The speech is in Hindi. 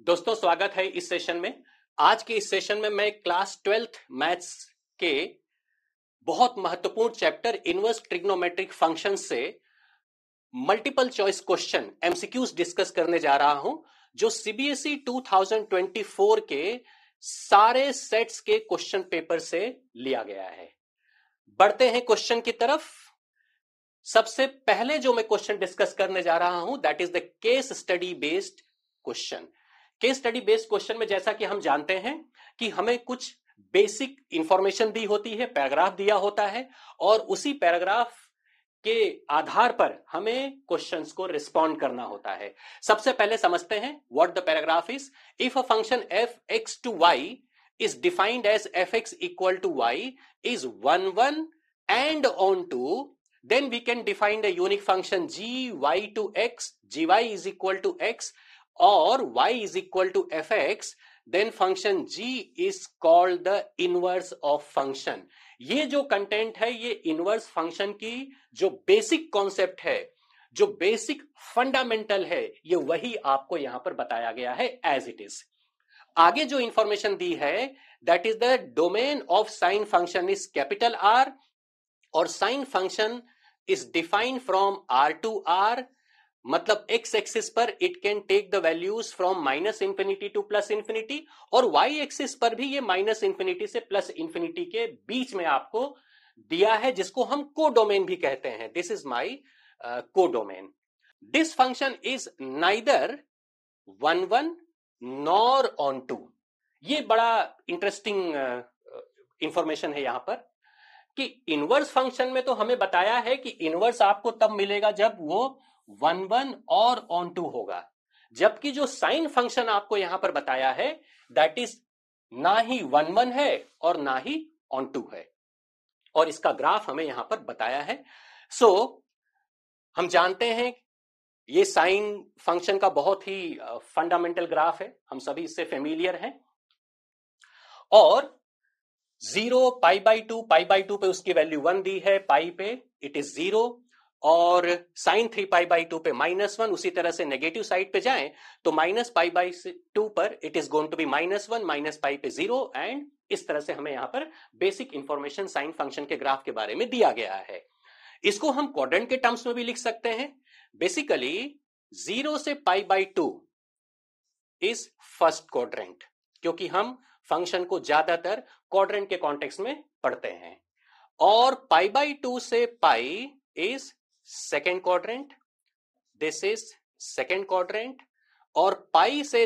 दोस्तों स्वागत है इस सेशन में। आज के इस सेशन में मैं क्लास 12th मैथ्स के बहुत महत्वपूर्ण चैप्टर इनवर्स ट्रिग्नोमेट्रिक फंक्शन से multiple choice question MCQs discuss करने जा रहा हूं, जो सीबीएसई 2024 के सारे सेट्स के क्वेश्चन पेपर से लिया गया है। बढ़ते हैं क्वेश्चन की तरफ। सबसे पहले जो मैं क्वेश्चन डिस्कस करने जा रहा हूं that is the case study based question. Case study based question में जैसा कि हम जानते हैं कि हमें कुछ बेसिक इंफॉर्मेशन दी होती है, पैराग्राफ दिया होता है और उसी पैराग्राफ के आधार पर हमें क्वेश्चंस को रिस्पॉन्ड करना होता है। सबसे पहले समझते हैं what the paragraph is. If a function f X to Y is defined as f X equal to Y is 1 1 and on to, then we can define the unique function g y to x, gy is equal to x or y is equal to fx, then function g is called the inverse of function। ये जो कंटेंट है ये इनवर्स फंक्शन की जो बेसिक कॉन्सेप्ट है, जो बेसिक फंडामेंटल है, ये वही आपको यहां पर बताया गया है एज इट इज। आगे जो इंफॉर्मेशन दी है that is the domain of sine function is capital R और sine function is defined from R to R, मतलब एक्स एक्सिस पर it can take the values from minus infinity to plus infinity और वाई एक्सिस पर भी ये माइनस इंफिनिटी से प्लस इंफिनिटी के बीच में आपको दिया है, जिसको हम कोडोमेन भी कहते हैं। This is my codomain. This function is neither 1 1 nor onto. ये बड़ा इंटरेस्टिंग इंफॉर्मेशन है यहां पर कि इनवर्स फंक्शन में तो हमें बताया है कि इनवर्स आपको तब मिलेगा जब वो 1 1 और ऑन टू होगा, जबकि जो साइन फंक्शन आपको यहां पर बताया है दैट इज ना ही 1 1 है और ना ही ऑन टू है, और इसका ग्राफ हमें यहां पर बताया है। सो हम जानते हैं ये साइन फंक्शन का बहुत ही फंडामेंटल ग्राफ है, हम सभी इससे फेमिलियर हैं। और 0 पाई बाई टू पे उसकी वैल्यू 1 दी है, पाई पे इट इज 0 और साइन 3 पाई बाई टू पे -1। उसी तरह से नेगेटिव साइड पे जाएं तो माइनस पाई बाई टू पर it is going to be -1, minus pi पे 0 एंड इस तरह से हमें यहां पर बेसिक इंफॉर्मेशन साइन फंक्शन के ग्राफ के बारे में दिया गया है। इसको हम क्वाड्रेंट के टर्म्स में भी लिख सकते हैं। बेसिकली 0 से पाई by two is first quadrant, क्योंकि हम फंक्शन को ज्यादातर क्वाड्रेंट के कॉन्टेक्स्ट में पढ़ते हैं। और पाई बाई टू से pi is second quadrant, this is second quadrant. और पाई से